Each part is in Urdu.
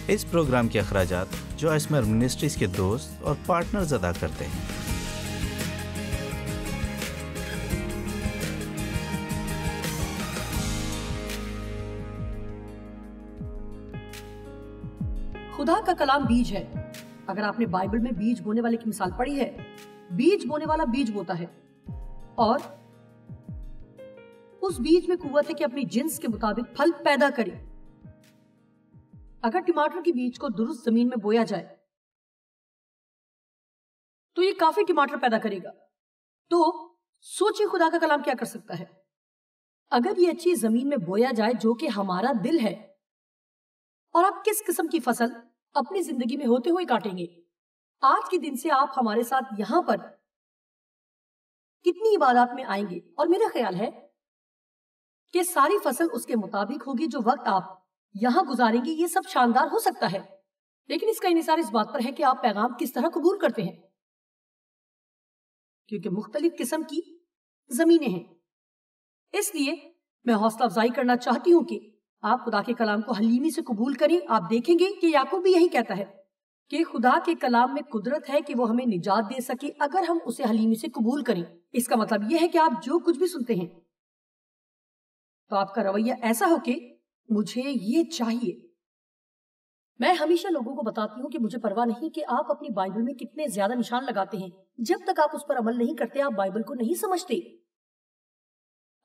اس پروگرام کے اخراجات جو اسمر منسٹریز کے دوست اور پارٹنرز ادا کرتے ہیں۔ خدا کا کلام بیج ہے۔ اگر آپ نے بائبل میں بیج بونے والے کی مثال پڑھی ہے، بیج بونے والا بیج بوتا ہے اور اس بیج میں قوت ہے کہ اپنی جنس کے مطابق پھل پیدا کرے۔ اگر ٹماٹر کی بیج کو درست زمین میں بویا جائے تو یہ کافی ٹماٹر پیدا کرے گا۔ تو سوچیں خدا کا کلام کیا کر سکتا ہے۔ اگر یہ اچھی زمین میں بویا جائے جو کہ ہمارا دل ہے، اور آپ کس قسم کی فصل اپنی زندگی میں ہوتے ہوئے کاٹیں گے۔ آج کے دن سے آپ ہمارے ساتھ یہاں پر کتنی عبادات میں آئیں گے، اور میرا خیال ہے کہ ساری فصل اس کے مطابق ہوگی۔ جو وقت آپ یہاں گزاریں گے یہ سب شاندار ہو سکتا ہے، لیکن اس کا انحصار اس بات پر ہے کہ آپ پیغام کس طرح قبول کرتے ہیں، کیونکہ مختلف قسم کی زمینیں ہیں۔ اس لیے میں حوصلہ افزائی کرنا چاہتی ہوں کہ آپ خدا کے کلام کو حلیمی سے قبول کریں۔ آپ دیکھیں گے کہ یعقوب بھی یہی کہتا ہے کہ خدا کے کلام میں قدرت ہے کہ وہ ہمیں نجات دے سکے اگر ہم اسے حلیمی سے قبول کریں۔ اس کا مطلب یہ ہے کہ آپ جو کچھ بھی سنتے ہیں تو آپ کا رویہ ایسا ہو کہ مجھے یہ چاہیے۔ میں ہمیشہ لوگوں کو بتاتی ہوں کہ مجھے پرواہ نہیں کہ آپ اپنی بائبل میں کتنے زیادہ نشان لگاتے ہیں، جب تک آپ اس پر عمل نہیں کرتے آپ بائبل کو نہیں سمجھتے۔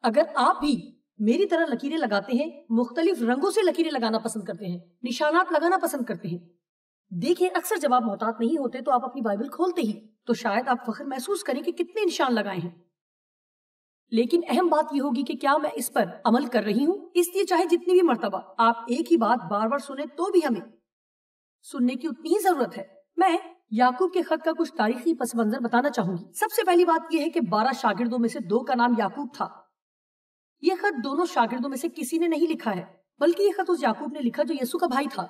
اگر آپ بھی میری طرح لکیریں لگاتے ہیں، مختلف رنگوں سے لکیریں لگانا پسند کرتے ہیں، نشانات لگانا پسند کرتے ہیں، دیکھیں اکثر جب آپ محتاط نہیں ہوتے تو آپ اپنی بائبل کھولتے ہی تو شاید آپ فخر محسوس کریں کہ کتنے نشان لگائے ہیں، لیکن اہم بات یہ ہوگی کہ کیا میں اس پر عمل کر رہی ہوں۔ اس لیے چاہے جتنی بھی مرتبہ آپ ایک ہی بات بار بار سنیں تو بھی ہمیں سننے کی اتنی ہی ضرورت ہے۔ میں یعقوب کے خط کا کچھ تاریخی پس منظر بتانا چاہوں گی۔ سب سے پہلی بات یہ ہے کہ 12 شاگردوں میں سے 2 کا نام یعقوب تھا۔ یہ خط دونوں شاگردوں میں سے کسی نے نہیں لکھا ہے، بلکہ یہ خط اس یعقوب نے لکھا جو یسوع کا بھائی تھا۔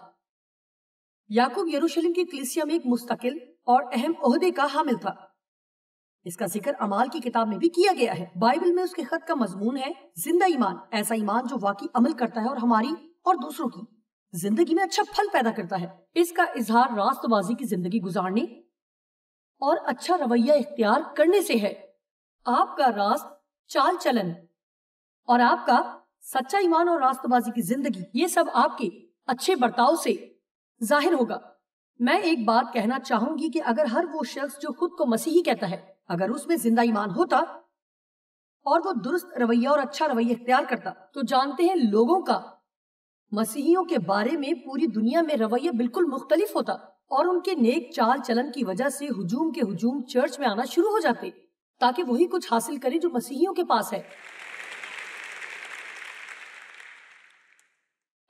یعقوب یروشلم کی کلیسیا میں ایک مستقل اور اہم عہدے کا حامل تھا۔ اس کا ذکر اعمال کی کتاب میں بھی کیا گیا ہے۔ بائبل میں اس کے خط کا مضمون ہے زندہ ایمان، ایسا ایمان جو واقعی عمل کرتا ہے اور ہماری اور دوسروں کی زندگی میں اچھا پھل پیدا کرتا ہے۔ اس کا اظہار راست بازی کی زندگی گزارنے اور اچھا رویہ اختیار کرنے سے ہے۔ آپ کا راست چال چلن اور آپ کا سچا ایمان اور راست بازی کی زندگی، یہ سب آپ کے اچھے برتاؤ سے ظاہر ہوگا۔ میں ایک بات کہنا چاہوں گی کہ اگر ہر وہ شخص جو خود کو مسیحی کہتا ہے، اگر اس میں زندہ ایمان ہوتا اور وہ درست رویہ اور اچھا رویہ اختیار کرتا، تو جانتے ہیں لوگوں کا مسیحیوں کے بارے میں پوری دنیا میں رویہ بالکل مختلف ہوتا، اور ان کے نیک چال چلن کی وجہ سے ہجوم کے ہجوم چرچ میں آنا شروع ہو جاتے تاکہ وہی کچھ حاصل کرے جو مسیحیوں کے پاس ہے۔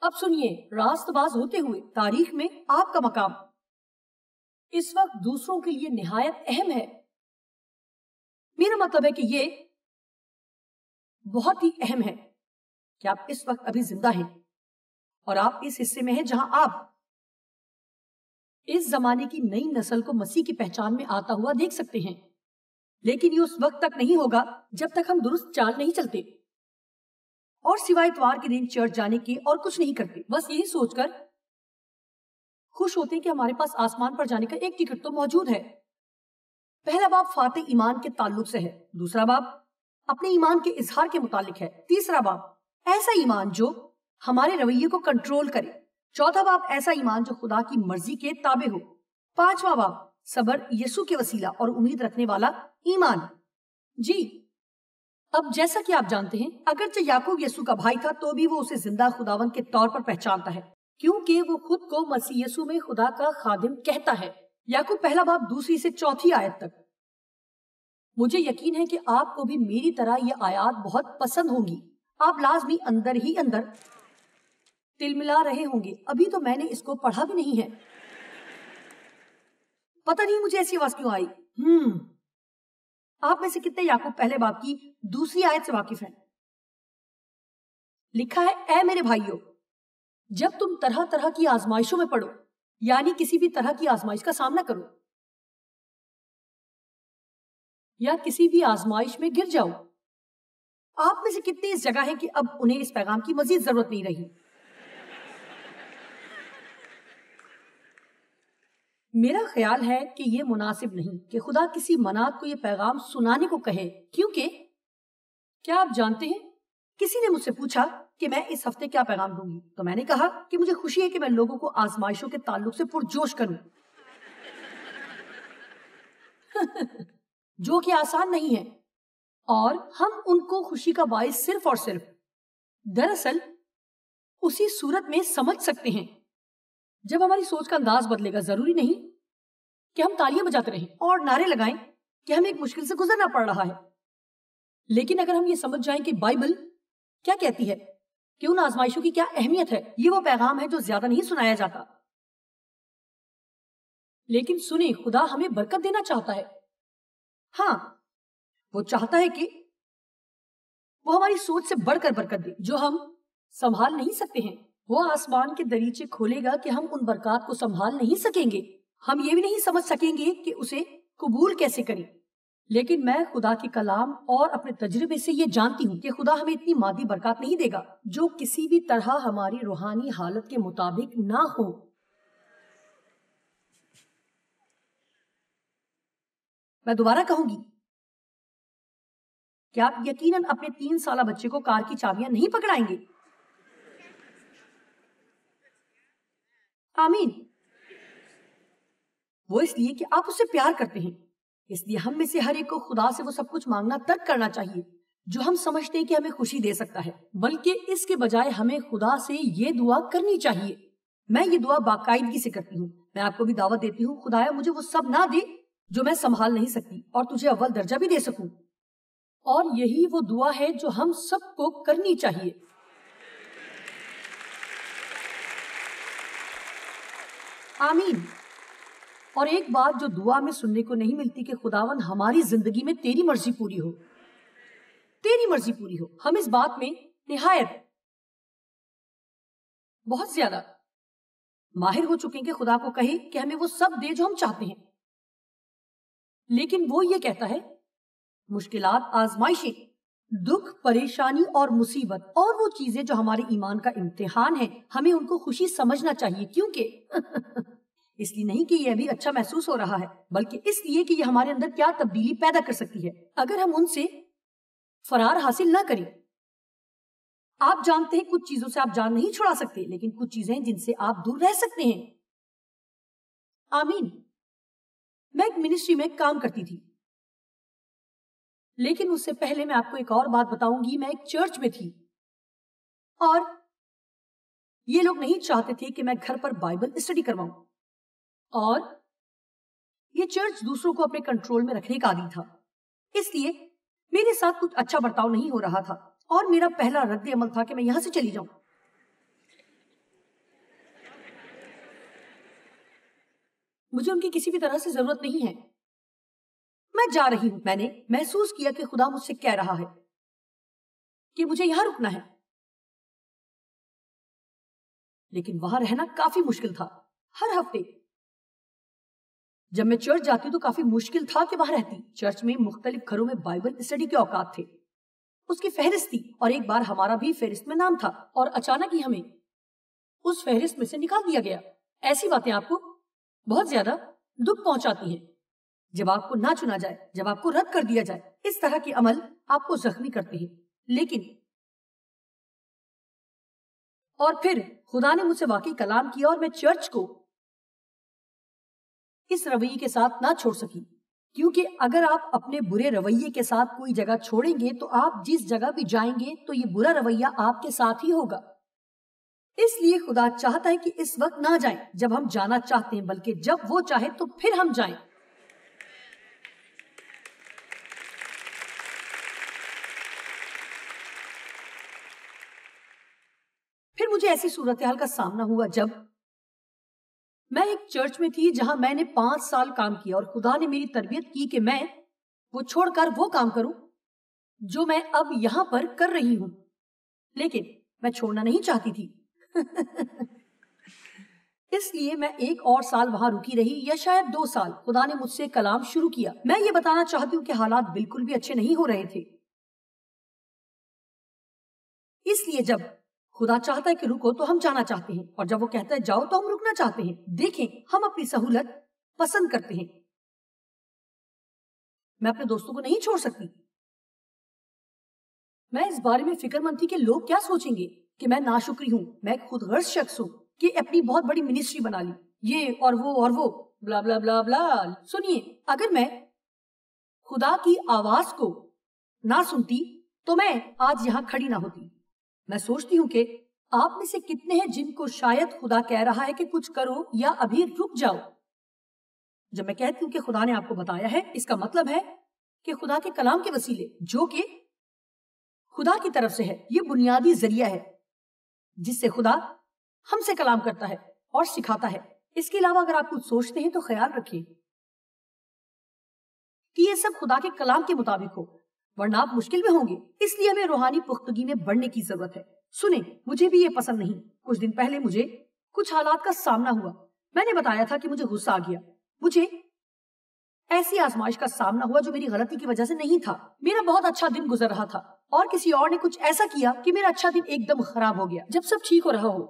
اب سنیے، راست باز ہوتے ہوئے تاریخ میں آپ کا مقام اس وقت دوسروں کے لیے نہایت اہم ہے۔ میرا مطلب ہے کہ یہ بہت ہی اہم ہے کہ آپ اس وقت ابھی زندہ ہیں اور آپ اس حصے میں ہیں جہاں آپ اس زمانے کی نئی نسل کو مسیح کی پہچان میں آتا ہوا دیکھ سکتے ہیں، لیکن یہ اس وقت تک نہیں ہوگا جب تک ہم درست چال نہیں چلتے اور سوائے اتوار کے دن چرچ جانے کے اور کچھ نہیں کرتے، بس یہی سوچ کر خوش ہوتے ہیں کہ ہمارے پاس آسمان پر جانے کا ایک ٹکٹ تو موجود ہے۔ پہلا باب فاتح ایمان کے تعلق سے ہے، دوسرا باب اپنے ایمان کے اظہار کے متعلق ہے، تیسرا باب ایسا ایمان جو ہمارے رویے کو کنٹرول کرے، چوتھا باب ایسا ایمان جو خدا کی مرضی کے تابع ہو، پانچواں باب صبر یسوع کے وسیلہ اور امید رکھنے والا ایمان۔ جی، اب جیسا کہ آپ جانتے ہیں اگرچہ یعقوب یسوع کا بھائی تھا تو بھی وہ اسے زندہ خداوند کے طور پر پہچانتا ہے، کیونکہ وہ خود کو مسیح یسوع میں خدا کا خادم کہتا ہے۔ یعقوب پہلا باب 2 سے 4 آیت تک۔ مجھے یقین ہے کہ آپ کو بھی میری طرح یہ آیات بہت پسند ہوں گی۔ آپ لازمی اندر ہی اندر تلملا رہے ہوں گے، ابھی تو میں نے اس کو پڑھا بھی نہیں ہے، پتہ نہیں مجھے ایسی آواز کیوں آئی۔ آپ میں سے کتنے یعقوب پہلے باب کی 2 آیت سے واقف ہیں؟ لکھا ہے، اے میرے بھائیو، جب تم طرح طرح کی آزمائشوں میں پڑو، یعنی کسی بھی طرح کی آزمائش کا سامنا کرو یا کسی بھی آزمائش میں گر جاؤ۔ آپ میں سے کتنے اس جگہ ہیں کہ اب انہیں اس پیغام کی مزید ضرورت نہیں رہی؟ میرا خیال ہے کہ یہ مناسب نہیں کہ خدا کسی منات کو یہ پیغام سنانے کو کہے، کیونکہ کیا آپ جانتے ہیں کسی نے مجھ سے پوچھا کہ میں اس ہفتے کیا پیغام دوں گی، تو میں نے کہا کہ مجھے خوشی ہے کہ میں لوگوں کو آزمائشوں کے تعلق سے پرجوش کروں جو کہ آسان نہیں ہے، اور ہم ان کو خوشی کا باعث صرف اور صرف دراصل اسی صورت میں سمجھ سکتے ہیں جب ہماری سوچ کا انداز بدلے گا۔ ضروری نہیں کہ ہم تالیاں بجاتے رہیں اور نعرے لگائیں کہ ہمیں ایک مشکل سے گزرنا پڑ رہا ہے، لیکن اگر ہم یہ سمجھ جائیں کہ بائبل کیا کہتی ہے، کہ ان آزمائشوں کی کیا اہمیت ہے، یہ وہ پیغام ہے جو زیادہ نہیں سنایا جاتا، لیکن سنیں، خدا ہمیں برکت دینا چاہتا ہے۔ ہاں، وہ چاہتا ہے کہ وہ ہماری سوچ سے بڑھ کر برکت دے جو ہم سنبھال نہیں سکتے ہیں۔ وہ آسمان کے دریچے کھولے گا کہ ہم ان برکات کو سنبھال نہیں سکیں گے، ہم یہ بھی نہیں سمجھ سکیں گے کہ اسے قبول کیسے کریں، لیکن میں خدا کے کلام اور اپنے تجربے سے یہ جانتی ہوں کہ خدا ہمیں اتنی مادی برکات نہیں دے گا جو کسی بھی طرح ہماری روحانی حالت کے مطابق نہ ہو۔ میں دوبارہ کہوں گی کہ آپ یقیناً اپنے 3 سالہ بچے کو کار کی چابیاں نہیں پکڑائیں گے۔ آمین۔ وہ اس لیے کہ آپ اس سے پیار کرتے ہیں، اس لیے ہم میں سے ہر ایک کو خدا سے وہ سب کچھ مانگنا ترک کرنا چاہیے جو ہم سمجھتے ہیں کہ ہمیں خوشی دے سکتا ہے، بلکہ اس کے بجائے ہمیں خدا سے یہ دعا کرنی چاہیے۔ میں یہ دعا باقاعدگی سے کرتی ہوں، میں آپ کو بھی دعوت دیتی ہوں، خدایا مجھے وہ سب نہ دے جو میں سنبھال نہیں سکتی اور تجھے اول درجہ بھی دے سکوں۔ اور یہی وہ دعا ہے جو ہم سب کو کرنی چاہیے۔ آمین۔ اور ایک بات جو دعا میں سننے کو نہیں ملتی کہ خداون ہماری زندگی میں تیری مرضی پوری ہو، تیری مرضی پوری ہو۔ ہم اس بات میں نہایت بہت زیادہ ماہر ہو چکے ہیں کہ خدا کو کہے کہ ہمیں وہ سب دے جو ہم چاہتے ہیں، لیکن وہ یہ کہتا ہے مشکلات، آزمائشیں، دکھ، پریشانی اور مصیبت اور وہ چیزیں جو ہمارے ایمان کا امتحان ہے، ہمیں ان کو خوشی سمجھنا چاہیے، کیونکہ اس لیے نہیں کہ یہ ابھی اچھا محسوس ہو رہا ہے، بلکہ اس لیے کہ یہ ہمارے اندر کیا تبدیلی پیدا کر سکتی ہے اگر ہم ان سے فرار حاصل نہ کریں۔ آپ جانتے ہیں کچھ چیزوں سے آپ جان نہیں چھڑا سکتے، لیکن کچھ چیزیں جن سے آپ دور رہ سکتے ہیں۔ آمین۔ میں ایک منسٹری میں کام کرتی تھی، لیکن اس سے پہلے میں آپ کو ایک اور بات بتاؤں گی۔ میں ایک چرچ میں تھی اور یہ لوگ نہیں چاہتے تھے کہ میں گھر پر بائبل اسٹڈی کرواؤں، اور یہ چرچ دوسروں کو اپنے کنٹرول میں رکھنے کا عادی تھا، اس لیے میرے ساتھ کچھ اچھا برتاؤ نہیں ہو رہا تھا، اور میرا پہلا رد عمل تھا کہ میں یہاں سے چلی جاؤں۔ مجھے ان کی کسی بھی طرح سے ضرورت نہیں ہے، میں جا رہی ہوں۔ میں نے محسوس کیا کہ خدا مجھ سے کہہ رہا ہے کہ مجھے یہاں رکنا ہے، لیکن وہاں رہنا کافی مشکل تھا۔ ہر ہفتے جب میں چرچ جاتی تو کافی مشکل تھا کہ وہاں رہتی۔ چرچ میں مختلف گھروں میں بائبل اسٹڈی کے اوقات تھے، اس کی فہرست تھی، اور ایک بار ہمارا بھی فہرست میں نام تھا، اور اچانک ہی ہمیں اس فہرست میں سے نکال دیا گیا۔ ایسی باتیں آپ کو بہت زیادہ دکھ پہنچاتی ہیں جب آپ کو نہ چنا جائے، جب آپ کو رد کر دیا جائے۔ اس طرح کے عمل آپ کو زخمی کرتے ہیں، لیکن اور پھر خدا نے مجھ سے واقعی کلام کیا، اور میں چرچ کو اس رویے کے ساتھ نہ چھوڑ سکی، کیونکہ اگر آپ اپنے برے رویے کے ساتھ کوئی جگہ چھوڑیں گے تو آپ جس جگہ بھی جائیں گے تو یہ برا رویہ آپ کے ساتھ ہی ہوگا۔ اس لیے خدا چاہتا ہے کہ اس وقت نہ جائیں جب ہم جانا چاہتے ہیں، بلکہ جب وہ چاہے تو پھر ہم جائیں۔ پھر مجھے ایسی صورتحال کا سامنا ہوا جب میں ایک چرچ میں تھی جہاں میں نے 5 سال کام کیا، اور خدا نے میری تربیت کی کہ میں وہ چھوڑ کر وہ کام کروں جو میں اب یہاں پر کر رہی ہوں، لیکن میں چھوڑنا نہیں چاہتی تھی۔ اس لیے میں 1 اور سال وہاں رکی رہی، یا شاید 2 سال۔ خدا نے مجھ سے کلام شروع کیا۔ میں یہ بتانا چاہتی ہوں کہ حالات بالکل بھی اچھے نہیں ہو رہے تھے، اس لیے جب خدا چاہتا ہے کہ رکو تو ہم جانا چاہتے ہیں، اور جب وہ کہتا ہے جاؤ تو ہم رکنا چاہتے ہیں۔ دیکھیں، ہم اپنی سہولت پسند کرتے ہیں. میں اپنے دوستوں کو نہیں چھوڑ سکتی. میں اس بارے میں فکر مند تھی کہ لوگ کیا سوچیں گے کہ میں ناشکری ہوں, میں ایک خود غرض شخص ہوں کہ اپنی بہت بڑی منسٹری بنا لی, یہ اور وہ بلا بلا بلا بلا. سنیے, اگر میں خدا کی آواز کو نہ سنتی تو میں آج یہاں کھڑی نہ ہوتی. میں سوچتی ہوں کہ آپ میں سے کتنے ہیں جن کو شاید خدا کہہ رہا ہے کہ کچھ کرو یا ابھی رک جاؤ. جب میں کہتی ہوں کہ خدا نے آپ کو بتایا ہے, اس کا مطلب ہے کہ خدا کے کلام کے وسیلے, جو کہ خدا کی طرف سے ہے, یہ بنیادی ذریعہ ہے جس سے خدا ہم سے کلام کرتا ہے اور سکھاتا ہے. اس کے علاوہ اگر آپ کچھ سوچتے ہیں تو خیال رکھیں کہ یہ سب خدا کے کلام کے مطابق ہو, ورنہ آپ مشکل میں ہوں گے. اس لیے ہمیں روحانی پختگی میں بڑھنے کی ضرورت ہے. سنیں, مجھے بھی یہ پسند نہیں. کچھ دن پہلے مجھے کچھ حالات کا سامنا ہوا. میں نے بتایا تھا کہ مجھے غصہ آ گیا. مجھے ایسی آزمائش کا سامنا ہوا جو میری غلطی کی وجہ سے نہیں تھا. میرا بہت اچھا دن گزر رہا تھا اور کسی اور نے کچھ ایسا کیا کہ میرا اچھا دن ایک دم خراب ہو گیا. جب سب ٹھیک ہو رہا ہو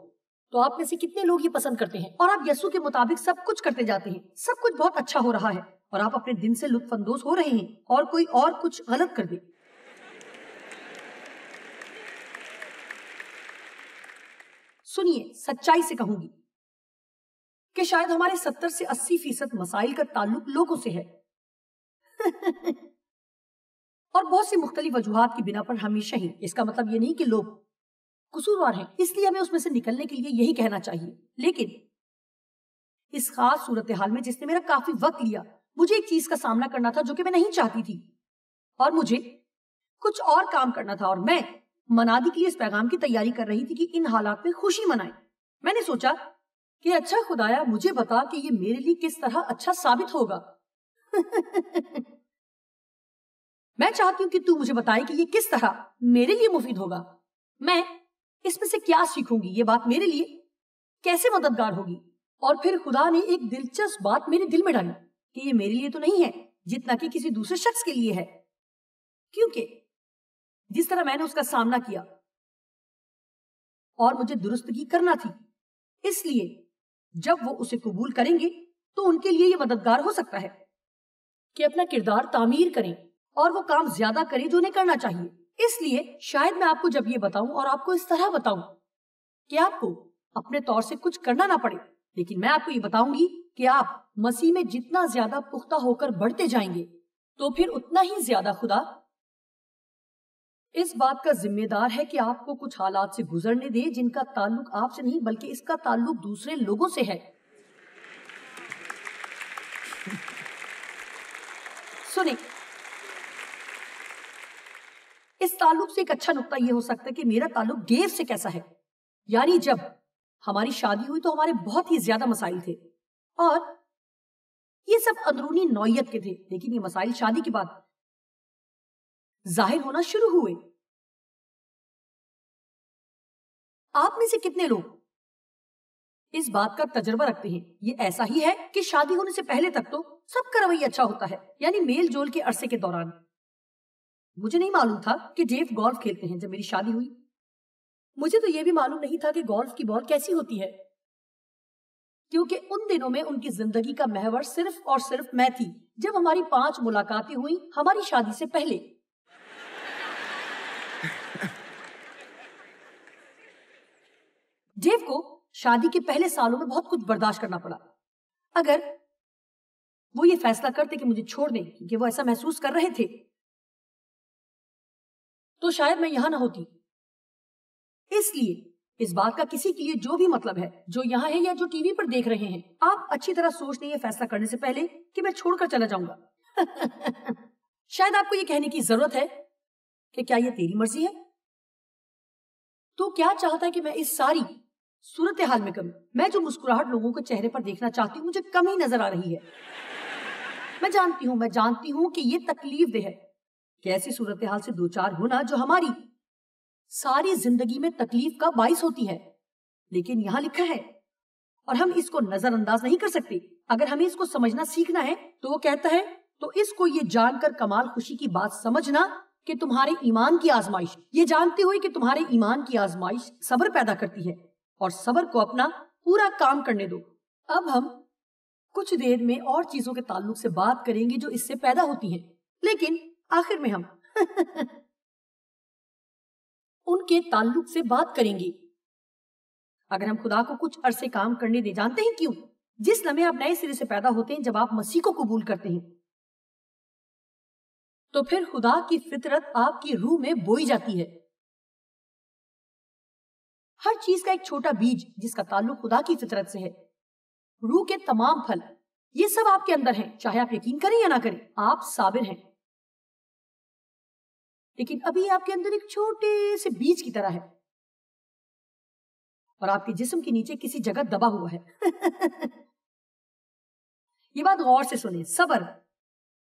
تو آپ میں سے کتنے لوگ یہ پسند کرتے ہیں اور آپ یسوع کے مطابق سب کچھ کرتے جاتے ہیں, سب کچھ بہت اچھا ہو رہا ہے اور آپ اپنے دن سے لطف اندوز ہو رہے ہیں اور کوئی اور کچھ غلط کر دے. سنیے, سچائی سے کہوں گی کہ شاید ہمارے 70 سے 80% مسائل کا تعلق لوگوں سے ہے اور بہت سی مختلف وجوہات کی بنا پر ہمیشہ ہی. اس کا مطلب یہ نہیں کہ لوگ قصوروار ہیں, اس لیے ہمیں اس میں سے نکلنے کے لیے یہی کہنا چاہیے. لیکن اس خاص صورتحال میں جس نے میرا کافی وقت لیا, مجھے ایک چیز کا سامنا کرنا تھا جو کہ میں نہیں چاہتی تھی اور مجھے کچھ اور کام کرنا تھا, اور میں منادی کے لیے اس پیغام کی تیاری کر رہی تھی کہ ان حالات میں خوشی منائیں. میں نے سوچا کہ اچھا خدایا, مجھے بتا کہ یہ میرے لیے کس طرح اچھا ثابت ہوگا. میں چاہتی ہوں کہ تو مجھے بتائے کہ یہ کس طرح میرے لیے مفید ہوگا. میں اس میں سے کیا سیکھوں گی, یہ بات میرے لیے کیسے مددگار ہوگی. اور پھر خدا نے ایک دلچسپ بات میرے دل میں ڈالی کہ یہ میرے لیے تو نہیں ہے جتنا کہ کسی دوسرے شخص کے لیے ہے, کیونکہ جس طرح میں نے اس کا سامنا کیا اور مجھے درستگی کرنا تھی, اس لیے جب وہ اسے قبول کریں گے تو ان کے لیے یہ مددگار ہو سکتا ہے کہ اپنا کردار تعمیر کریں اور وہ کام زیادہ کریں جو انہیں کرنا چاہیے. اس لیے شاید میں آپ کو جب یہ بتاؤں اور آپ کو اس طرح بتاؤں کہ آپ کو اپنے طور سے کچھ کرنا نہ پڑے, لیکن میں آپ کو یہ بتاؤں گی کہ آپ مسیح میں جتنا زیادہ پختہ ہو کر بڑھتے جائیں گے تو پھر اتنا ہی زیادہ خدا اس بات کا ذمہ دار ہے کہ آپ کو کچھ حالات سے گزرنے دے جن کا تعلق آپ سے نہیں بلکہ اس کا تعلق دوسرے لوگوں سے ہے. سنیں, اس تعلق سے ایک اچھا نقطہ یہ ہو سکتا ہے کہ میرا تعلق ڈیو سے کیسا ہے. یعنی جب ہماری شادی ہوئی تو ہمارے بہت ہی زیادہ مسائل تھے اور یہ سب اندرونی نوعیت کے تھے, لیکن یہ مسائل شادی کے بعد ظاہر ہونا شروع ہوئے. آپ میں سے کتنے لوگ اس بات کا تجربہ رکھتے ہیں, یہ ایسا ہی ہے کہ شادی ہونے سے پہلے تک تو سب کا رویہ اچھا ہوتا ہے, یعنی میل جول کے عرصے کے دوران. مجھے نہیں معلوم تھا کہ ڈیو گولف کھیلتے ہیں. جب میری شادی ہوئی مجھے تو یہ بھی معلوم نہیں تھا کہ گولف کی بال کیسی ہوتی ہے, کیونکہ ان دنوں میں ان کی زندگی کا محور صرف اور صرف میں تھی. جب ہماری 5 ملاقاتیں ہوئی ہماری شادی سے پہلے, ڈیو کو شادی کے پہلے سالوں میں بہت کچھ برداشت کرنا پڑا. اگر وہ یہ فیصلہ کرتے کہ مجھے چھوڑ دیں کیونکہ وہ ایسا محسوس کر رہے تھے تو شاید میں یہاں نہ ہوتی. اس لیے اس بات کا کسی کے لیے جو بھی مطلب ہے, جو یہاں ہے یا جو ٹی وی پر دیکھ رہے ہیں, آپ اچھی طرح سوچ لیں یہ فیصلہ کرنے سے پہلے کہ میں چھوڑ کر چلا جاؤں گا. شاید آپ کو یہ کہنے کی ضرورت ہے کہ کیا یہ تیری مرضی ہے؟ تو کیا چاہتا ہے کہ میں اس ساری صورتحال میں کروں؟ میں جو مسکراہٹ لوگوں کے چہرے پر دیکھنا چاہتی ہوں مجھے کم ہی نظر آ رہی ہے. میں جانتی ہوں کہ یہ تکلیف دہ ہے کہ ایسی صورتحال سے دوچار ہونا جو ہماری ساری زندگی میں تکلیف کا باعث ہوتی ہے, لیکن یہاں لکھا ہے اور ہم اس کو نظر انداز نہیں کر سکتے. اگر ہمیں اس کو سمجھنا سیکھنا ہے تو وہ کہتا ہے تو اس کو یہ جان کر کمال خوشی کی بات سمجھنا کہ تمہارے ایمان کی آزمائش, یہ جانتے ہوئے کہ تمہارے ایمان کی آزمائش صبر پیدا کرتی ہے اور صبر کو اپنا پورا کام کرنے دو. اب ہم کچھ دیر میں اور چیزوں کے تعلق سے بات کریں گے جو اس سے پیدا ہوتی ہیں، لیکن آخر میں ہم ان کے تعلق سے بات کریں گے۔ اگر ہم خدا کو کچھ عرصے کام کرنے دے، جانتے ہیں کیوں؟ جس لمحے آپ نئے سرے سے پیدا ہوتے ہیں، جب آپ مسیح کو قبول کرتے ہیں، تو پھر خدا کی فطرت آپ کی روح میں بوئی جاتی ہے۔ ہر چیز کا ایک چھوٹا بیج جس کا تعلق خدا کی فطرت سے ہے، روح کے تمام پھل، یہ سب آپ کے اندر ہیں، چاہے آپ یقین کریں یا نہ کریں، آپ صابر ہیں۔ لیکن ابھی آپ کے اندر ایک چھوٹے سے بیج کی طرح ہے، اور آپ کے جسم کے نیچے کسی جگہ دبا ہوا ہے۔ یہ بات غور سے سنیں۔ صبر،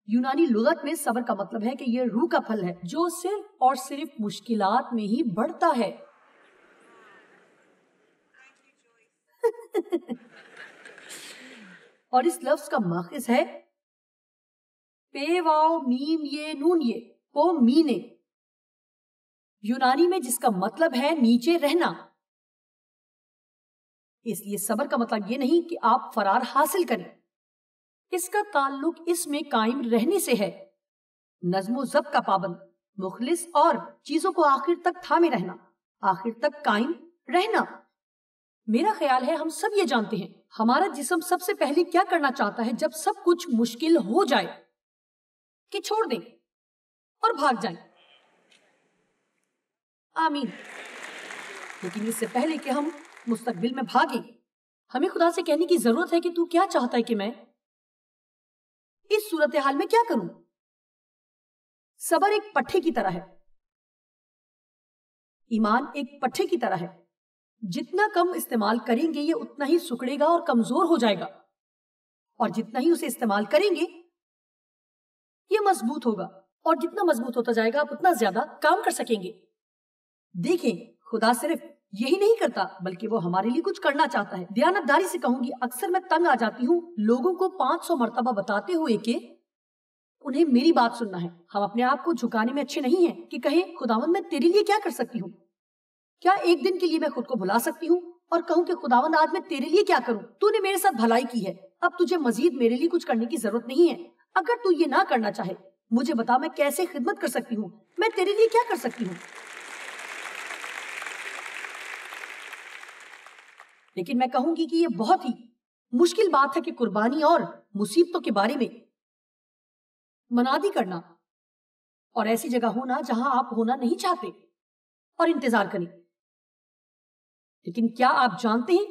یونانی لغت میں صبر کا مطلب ہے کہ یہ روح کا پھل ہے جو صرف اور صرف مشکلات میں ہی بڑھتا ہے۔ اور اس لفظ کا ماخذ ہے پے واو میم یہ نون یہ پو مینے، یونانی میں جس کا مطلب ہے نیچے رہنا۔ اس لیے صبر کا مطلب یہ نہیں کہ آپ فرار حاصل کریں، اس کا تعلق اس میں قائم رہنے سے ہے، نظم و ضبط کا پابند، مخلص اور چیزوں کو آخر تک تھامے رہنا، آخر تک قائم رہنا۔ میرا خیال ہے ہم سب یہ جانتے ہیں ہمارا جسم سب سے پہلے کیا کرنا چاہتا ہے جب سب کچھ مشکل ہو جائے، کہ چھوڑ دیں اور بھاگ جائیں۔ آمین۔ لیکن اس سے پہلے کہ ہم مستقبل میں بھاگیں، ہمیں خدا سے کہنے کی ضرورت ہے کہ تو کیا چاہتا ہے کہ میں اس صورتحال میں کیا کروں؟ صبر ایک پٹھے کی طرح ہے، ایمان ایک پٹھے کی طرح ہے، جتنا کم استعمال کریں گے یہ اتنا ہی سکڑے گا اور کمزور ہو جائے گا، اور جتنا ہی اسے استعمال کریں گے یہ مضبوط ہوگا، اور جتنا مضبوط ہوتا جائے گا آپ اتنا زیادہ کام کر سکیں گے۔ دیکھیں، خدا صرف یہی نہیں کرتا بلکہ وہ ہمارے لیے کچھ کرنا چاہتا ہے۔ دیانتداری سے کہوں گی، اکثر میں تنگ آ جاتی ہوں لوگوں کو 500 مرتبہ بتاتے ہوئے کہ انہیں میری بات سننا ہے۔ ہم اپنے آپ کو جھکانے میں اچھے نہیں ہیں کہ کہیں خداوند میں تیرے لیے کیا کر سکتی ہوں؟ کیا ایک دن کے لیے میں خود کو بھلا سکتی ہوں اور کہوں کہ خداوند آج میں تیرے لیے کیا کروں؟ تو نے میرے ساتھ بھلائی کی ہے، اب تجھے مزید میرے لیے کچھ کرنے کی ضرورت نہیں ہے۔ اگر تو یہ نہ کرنا چاہے، مجھے بتا میں کیسے خدمت کر سکتی ہوں، میں تیرے لیے کیا کر سکتی ہوں؟ لیکن میں کہوں گی کہ یہ بہت ہی مشکل بات ہے کہ قربانی اور مصیبتوں کے بارے میں منادی کرنا اور ایسی جگہ ہونا جہاں آپ ہونا نہیں چاہتے اور انتظار کریں۔ لیکن کیا آپ جانتے ہیں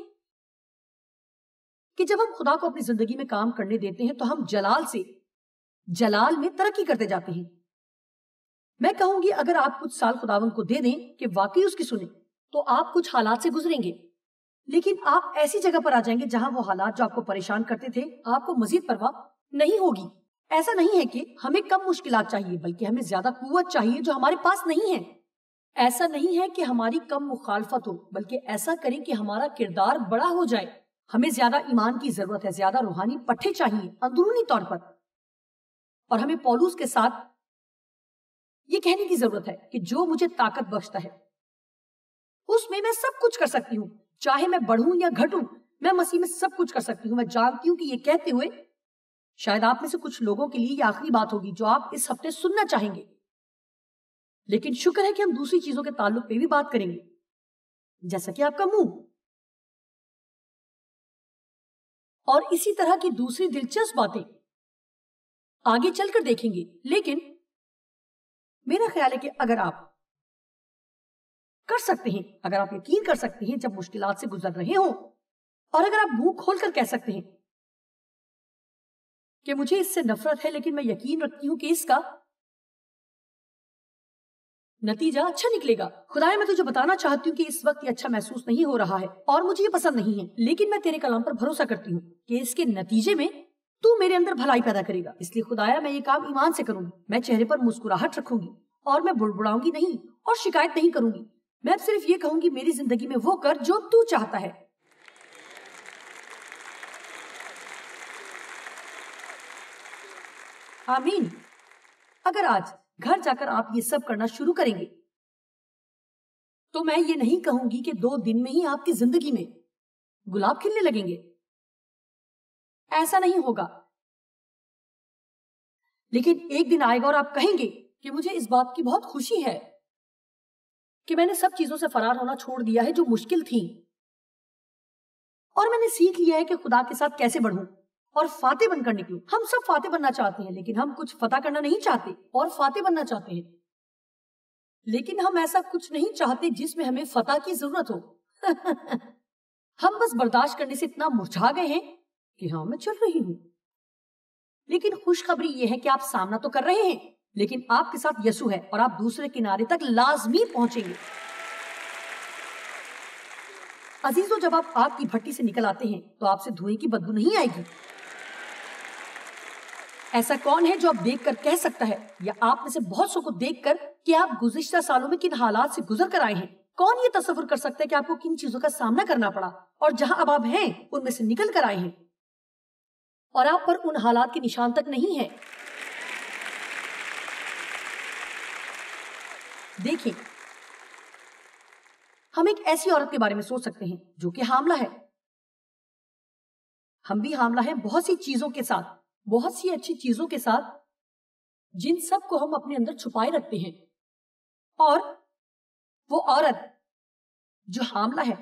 کہ جب ہم خدا کو اپنی زندگی میں کام کرنے دیتے ہیں تو ہم جلال سے جلال میں ترقی کرتے جاتے ہیں۔ میں کہوں گی اگر آپ کچھ سال خداوند کو دے دیں کہ واقعی اس کی سنیں تو آپ کچھ حالات سے گزریں گے، لیکن آپ ایسی جگہ پر آ جائیں گے جہاں وہ حالات جو آپ کو پریشان کرتے تھے آپ کو مزید پرواہ نہیں ہوگی۔ ایسا نہیں ہے کہ ہمیں کم مشکلات چاہیے بلکہ ہمیں زیادہ قوت چاہیے جو ہمارے پاس نہیں ہے۔ ایسا نہیں ہے کہ ہماری کم مخالفت ہو بلکہ ایسا کریں کہ ہمارا کردار بڑا ہو جائے۔ ہمیں زیادہ ایمان کی ضرورت ہے، زیادہ روحانی پٹھے چاہیے اندرونی طور پر، اور ہمیں پولوس کے ساتھ یہ کہنے کی ضرورت ہے کہ جو مجھے طاقت بخشتا ہے اس میں سب کچھ کر سکتی ہوں، چاہے میں بڑھوں یا گھٹوں، میں مسیح میں سب کچھ کر سکتی ہوں۔ میں جانتی ہوں کہ یہ کہتے ہوئے شاید آپ میں سے کچھ لوگوں کے لیے یہ آخری بات ہوگی جو آپ اس ہفتے سننا چاہیں گے، لیکن شکر ہے کہ ہم دوسری چیزوں کے تعلق پہ بھی بات کریں گے، جیسا کہ آپ کا منہ اور اسی طرح کی دوسری دلچسپ باتیں آگے چل کر دیکھیں گے۔ لیکن میرا خیال ہے کہ اگر آپ کر سکتے ہیں، اگر آپ یقین کر سکتے ہیں جب مشکلات سے گزر رہے ہوں، اور اگر آپ منہ کھول کر کہہ سکتے ہیں کہ مجھے اس سے نفرت ہے لیکن میں یقین رکھتی ہوں کہ اس کا نتیجہ اچھا نکلے گا۔ خدایا میں تجھے بتانا چاہتی ہوں کہ اس وقت یہ اچھا محسوس نہیں ہو رہا ہے اور مجھے یہ پسند نہیں ہے، لیکن میں تیرے کلام پر بھروسہ کرتی ہوں کہ اس کے نتیجے میں تو میرے اندر بھلائی پیدا کرے گا۔ اس لیے خدایا میں یہ کام ایمان سے کروں گی، میں چہرے پر مسکراہٹ رکھوں گی اور میں بڑبڑاؤں گی نہیں اور شکایت نہیں کروں گی۔ میں اب صرف یہ کہوں گی میری زندگی میں وہ کر جو تو چاہتا ہے۔ آمین۔ اگر آج گھر جا کر آپ یہ سب کرنا شروع کریں گے تو میں یہ نہیں کہوں گی کہ 2 دن میں ہی آپ کی زندگی میں گلاب کھلنے لگیں گے، ایسا نہیں ہوگا. لیکن ایک دن آئے گا اور آپ کہیں گے کہ مجھے اس بات کی بہت خوشی ہے کہ میں نے سب چیزوں سے فرار ہونا چھوڑ دیا ہے جو مشکل تھی، اور میں نے سیکھ لیا ہے کہ خدا کے ساتھ کیسے بڑھوں اور فاتح بن کر نکلوں. ہم سب فاتح بننا چاہتے ہیں، لیکن ہم کچھ فتح کرنا نہیں چاہتے اور فاتح بننا چاہتے ہیں. لیکن ہم ایسا کچھ نہیں چاہتے جس میں ہمیں فتح کی ضرورت ہو. ہم بس برداشت کرنے سے اتنا مرجھا گئے ہیں کہ ہاں میں چل رہی ہوں. لیکن خوشخبری یہ ہے کہ آپ سامنا تو کر رہے ہیں، لیکن آپ کے ساتھ یسوع ہے اور آپ دوسرے کنارے تک لازمی پہنچیں گے. عزیزو، جب آپ آگ کی بھٹی سے نکل آتے ہیں تو آپ سے دھوئیں کی بدبو نہیں آئے گی. ایسا کون ہے جو آپ دیکھ کر کہہ سکتا ہے، یا آپ میں سے بہت سو کو دیکھ کر، کہ آپ گزشتہ سالوں میں کن حالات سے گزر کر آئے ہیں؟ کون یہ تصور کر سکتا ہے کہ آپ کو کن چیزوں کا سامنا کرنا پڑا اور جہاں اب آپ ہیں ان میں سے نکل کر آئے ہیں، اور آپ پر ان حالات کے نشان تک نہیں ہے. دیکھیں، ہم ایک ایسی عورت کے بارے میں سوچ سکتے ہیں جو کہ حاملہ ہے. ہم بھی حاملہ ہیں بہت سی چیزوں کے ساتھ، بہت سی اچھی چیزوں کے ساتھ، جن سب کو ہم اپنے اندر چھپائے رکھتے ہیں. اور وہ عورت جو حاملہ ہے،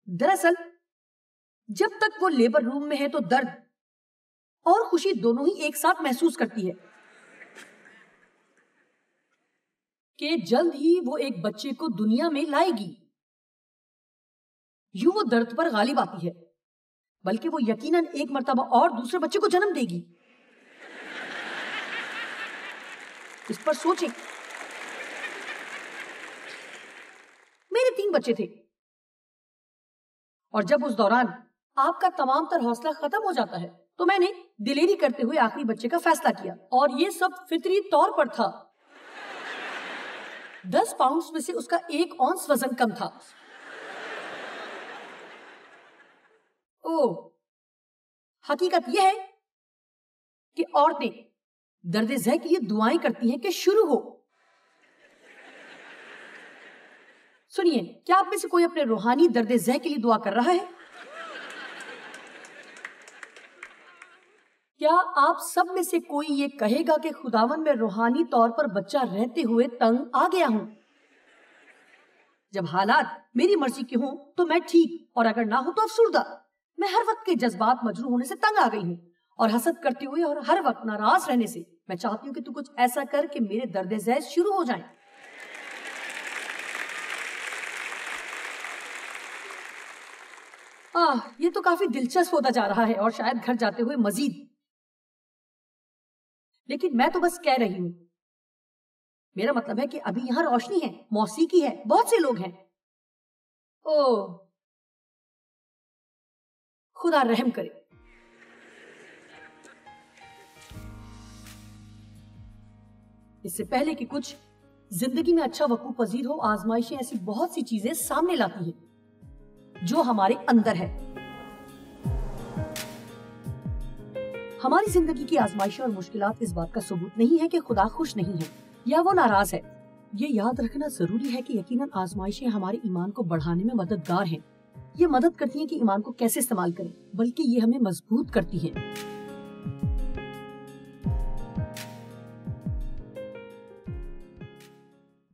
دراصل جب تک وہ لیبر روم میں ہے تو درد اور خوشی دونوں ہی ایک ساتھ محسوس کرتی ہے کہ جلد ہی وہ ایک بچے کو دنیا میں لائے گی. یوں وہ درد پر غالب آتی ہے، بلکہ وہ یقیناً ایک مرتبہ اور دوسرے بچے کو جنم دے گی. اس پر سوچیں. میرے 3 بچے تھے، اور جب اس دوران آپ کا تمام تر حوصلہ ختم ہو جاتا ہے تو میں نے دلیری کرتے ہوئے آخری بچے کا فیصلہ کیا، اور یہ سب فطری طور پر تھا. 10 پاؤنڈز میں سے اس کا 1 اونس وزن کم تھا. حقیقت یہ ہے کہ عورتیں درد ذہ کے لیے دعائیں کرتی ہیں کہ شروع ہو. سنیے، کیا آپ میں سے کوئی اپنے روحانی درد ذہ کے لیے دعا کر رہا ہے؟ کیا آپ سب میں سے کوئی یہ کہے گا کہ خداوند میں روحانی طور پر بچہ رہتے ہوئے تنگ آ گیا ہوں؟ جب حالات میری مرضی کے ہوں تو میں ٹھیک، اور اگر نہ ہو تو افسردہ. میں ہر وقت کے جذبات مجروح ہونے سے تنگ آ گئی ہوں، اور حسد کرتے ہوئے اور ہر وقت ناراض رہنے سے. میں چاہتی ہوں کہ تو کچھ ایسا کر کہ میرے درد ذہ شروع ہو جائیں. یہ تو کافی دلچسپ ہوتا جا رہا ہے، اور شاید گھر جاتے ہوئے مزید. لیکن میں تو بس کہہ رہی ہوں. میرا مطلب ہے کہ ابھی یہاں روشنی ہے، موسیقی ہے، بہت سے لوگ ہیں. خدا رحم کرے. اس سے پہلے کہ کچھ زندگی میں اچھا وقوع پذیر ہو، آزمائشیں ایسی بہت سی چیزیں سامنے لاتی ہیں جو ہمارے اندر ہے. ہماری زندگی کی آزمائشیں اور مشکلات اس بات کا ثبوت نہیں ہے کہ خدا خوش نہیں ہے یا وہ ناراض ہے. یہ یاد رکھنا ضروری ہے کہ یقیناً آزمائشیں ہمارے ایمان کو بڑھانے میں مددگار ہیں. یہ مدد کرتی ہیں کہ ایمان کو کیسے استعمال کریں، بلکہ یہ ہمیں مضبوط کرتی ہیں.